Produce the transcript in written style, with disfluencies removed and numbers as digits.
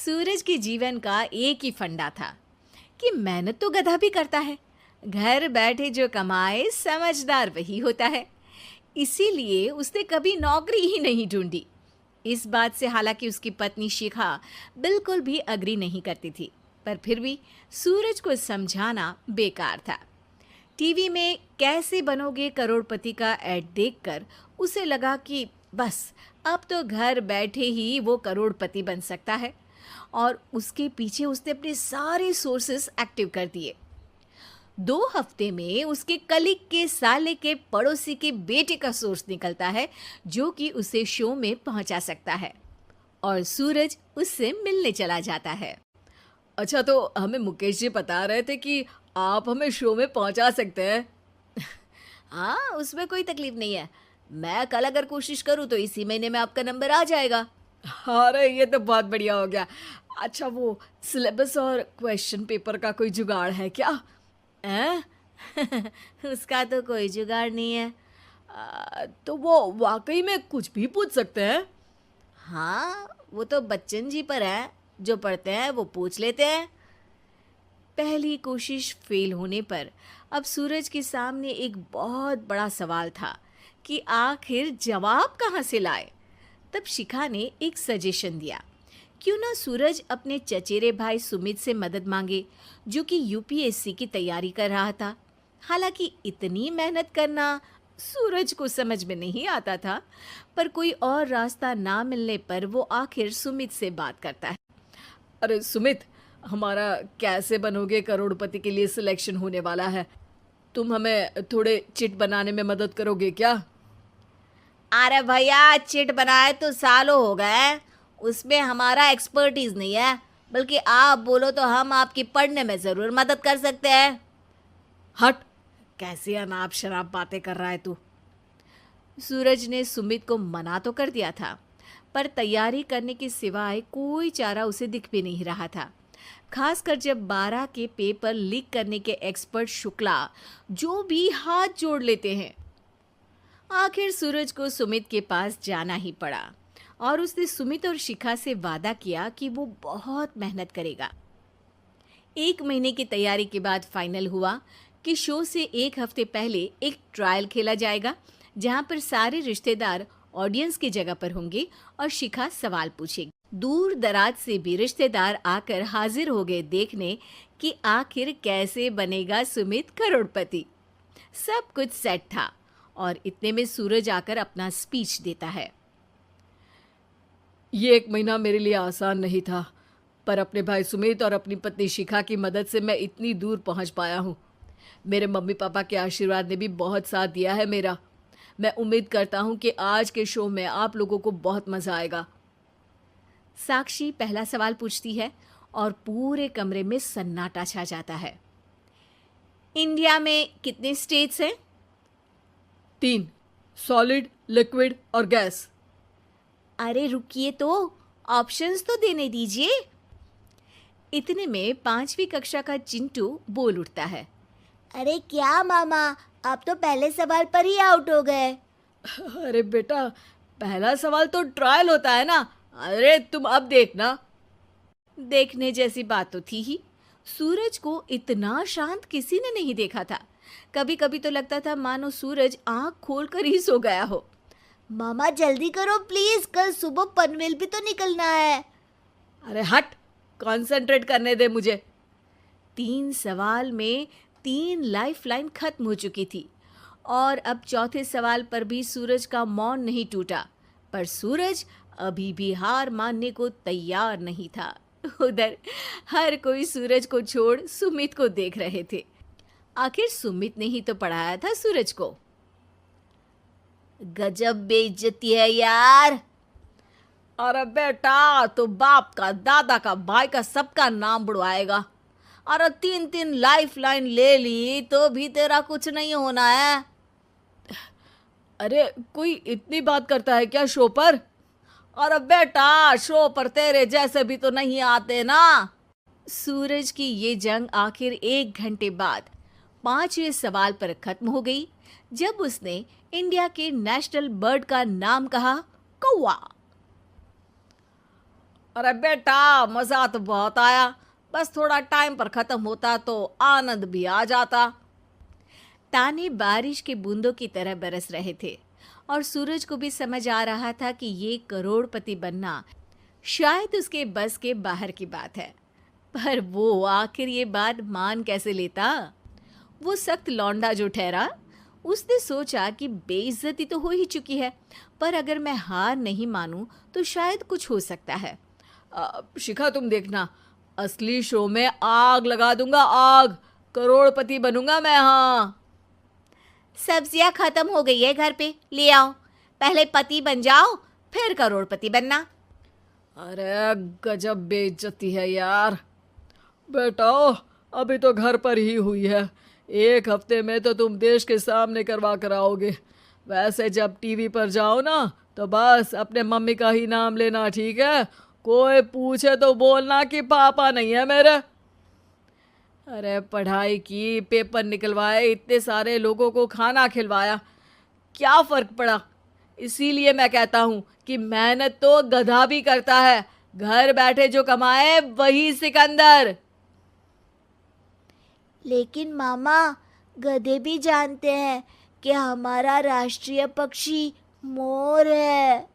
सूरज के जीवन का एक ही फंडा था कि मेहनत तो गधा भी करता है, घर बैठे जो कमाए समझदार वही होता है। इसीलिए उसने कभी नौकरी ही नहीं ढूंढी। इस बात से हालांकि उसकी पत्नी शिखा बिल्कुल भी अग्री नहीं करती थी, पर फिर भी सूरज को समझाना बेकार था। टीवी में कैसे बनोगे करोड़पति का ऐड देखकर उसे लगा कि बस अब तो घर बैठे ही वो करोड़पति बन सकता है, और उसके पीछे उसने अपने सारे सोर्सेस एक्टिव कर दिए। 2 हफ्ते में उसके कलीग के साले के पड़ोसी के बेटे का सोर्स निकलता है जो कि उसे शो में पहुंचा सकता है, और सूरज उससे मिलने चला जाता है। अच्छा, तो हमें मुकेश जी बता रहे थे कि आप हमें शो में पहुंचा सकते हैं। हाँ, उसमें कोई तकलीफ नहीं है। मैं कल अगर कोशिश करूँ तो इसी महीने में आपका नंबर आ जाएगा। अरे ये तो बहुत बढ़िया हो गया। अच्छा, वो सिलेबस और क्वेश्चन पेपर का कोई जुगाड़ है क्या? हैं? उसका तो कोई जुगाड़ नहीं है। तो वो वाकई में कुछ भी पूछ सकते हैं? हाँ, वो तो बच्चन जी पर है, जो पढ़ते हैं वो पूछ लेते हैं। पहली कोशिश फेल होने पर अब सूरज के सामने एक बहुत बड़ा सवाल था कि आखिर जवाब कहाँ से लाए। तब शिखा ने एक सजेशन दिया, क्यों ना सूरज अपने चचेरे भाई सुमित से मदद मांगे, जो कि यूपीएससी की तैयारी कर रहा था। हालांकि इतनी मेहनत करना सूरज को समझ में नहीं आता था, पर कोई और रास्ता ना मिलने पर वो आखिर सुमित से बात करता है। अरे सुमित, हमारा कैसे बनोगे करोड़पति के लिए सिलेक्शन होने वाला है। तुम हमें थोड़े चिट बनाने में मदद करोगे क्या? अरे भैया, चिट बनाए तो सालों हो गए, उसमें हमारा एक्सपर्टीज नहीं है, बल्कि आप बोलो तो हम आपकी पढ़ने में ज़रूर मदद कर सकते हैं। हट, कैसी अनाप शराब बातें कर रहा है तू। सूरज ने सुमित को मना तो कर दिया था, पर तैयारी करने के सिवाय कोई चारा उसे दिख भी नहीं रहा था। खासकर जब 12 के पेपर लीक करने के एक्सपर्ट शुक्ला जो भी हाथ जोड़ लेते हैं। आखिर सूरज को सुमित के पास जाना ही पड़ा, और उसने सुमित और शिखा से वादा किया कि वो बहुत मेहनत करेगा। 1 महीने की तैयारी के बाद फाइनल हुआ कि शो से 1 हफ्ते पहले एक ट्रायल खेला जाएगा, जहां पर सारे रिश्तेदार ऑडियंस की जगह पर होंगे और शिखा सवाल पूछेगी। दूर दराज से भी रिश्तेदार आकर हाजिर हो गए देखने कि आखिर कैसे बनेगा सुमित करोड़पति। सब कुछ सेट था, और इतने में सूरज आकर अपना स्पीच देता है। ये 1 महीना मेरे लिए आसान नहीं था, पर अपने भाई सुमित और अपनी पत्नी शिखा की मदद से मैं इतनी दूर पहुंच पाया हूँ। मेरे मम्मी पापा के आशीर्वाद ने भी बहुत साथ दिया है मेरा। मैं उम्मीद करता हूँ कि आज के शो में आप लोगों को बहुत मज़ा आएगा। साक्षी पहला सवाल पूछती है और पूरे कमरे में सन्नाटा छा जाता है। इंडिया में कितने स्टेट्स हैं? 3, सॉलिड, लिक्विड और गैस। अरे रुकिए, तो ऑप्शंस तो देने दीजिए। इतने में 5वीं कक्षा का चिंटू बोल उठता है। अरे क्या मामा, आप तो पहले सवाल पर ही आउट हो गए। अरे बेटा, पहला सवाल तो ट्रायल होता है ना। अरे तुम अब देखना। देखने जैसी बात तो थी ही। सूरज को इतना शांत किसी ने नहीं देखा था। कभी कभी तो लगता था मानो सूरज आंख खोलकर ही सो गया हो। मामा जल्दी करो प्लीज, कल सुबह पनवेल भी तो निकलना है। अरे हट, कंसंट्रेट करने दे मुझे। 3 सवाल में 3 लाइफलाइन खत्म हो चुकी थी, और अब चौथे सवाल पर भी सूरज का मौन नहीं टूटा। पर सूरज अभी भी हार मानने को तैयार नहीं था। उधर हर कोई सूरज को छोड़ सुमित को देख रहे थे। आखिर सुमित ने ही तो पढ़ाया था सूरज को। गजब बेइज्जती है यार। अरे बेटा, तो बाप का, दादा का, भाई का, सबका नाम बुड़वाएगा। अरे 3 लाइफलाइन ले ली तो भी तेरा कुछ नहीं होना है। अरे कोई इतनी बात करता है क्या शो पर? अरे बेटा, शो पर तेरे जैसे भी तो नहीं आते ना। सूरज की ये जंग आखिर 1 घंटे बाद 5वें सवाल पर खत्म हो गई, जब उसने इंडिया के नेशनल बर्ड का नाम कहा, कौवा। अरे बेटा, मजा तो बहुत आया, बस थोड़ा टाइम पर खत्म होता तो आनंद भी आ जाता। ताने बारिश की बूंदों की तरह बरस रहे थे और सूरज को भी समझ आ रहा था कि ये करोड़पति बनना शायद उसके बस के बाहर की बात है। पर वो आखिर ये बात मान कैसे लेता? वो सख्त लौंडा जो ठहरा, उसने सोचा कि बेइज्जती तो हो ही चुकी है, पर अगर मैं हार नहीं मानूं तो शायद कुछ हो सकता है। शिखा, तुम देखना, असली शो में आग लगा दूंगा, आग, करोड़पति बनूंगा मैं। हाँ, सब्जियां खत्म हो गई है घर पे, ले आओ। पहले पति बन जाओ, फिर करोड़पति बनना। अरे गजब बेइज्जती है यार। बेटा, अभी तो घर पर ही हुई है, 1 हफ्ते में तो तुम देश के सामने करवा कर आओगे। वैसे जब टीवी पर जाओ ना, तो बस अपने मम्मी का ही नाम लेना, ठीक है? कोई पूछे तो बोलना कि पापा नहीं है मेरे। अरे पढ़ाई की, पेपर निकलवाए, इतने सारे लोगों को खाना खिलवाया, क्या फर्क पड़ा? इसीलिए मैं कहता हूँ कि मेहनत तो गधा भी करता है, घर बैठे जो कमाए वही सिकंदर। लेकिन मामा, गधे भी जानते हैं कि हमारा राष्ट्रीय पक्षी मोर है।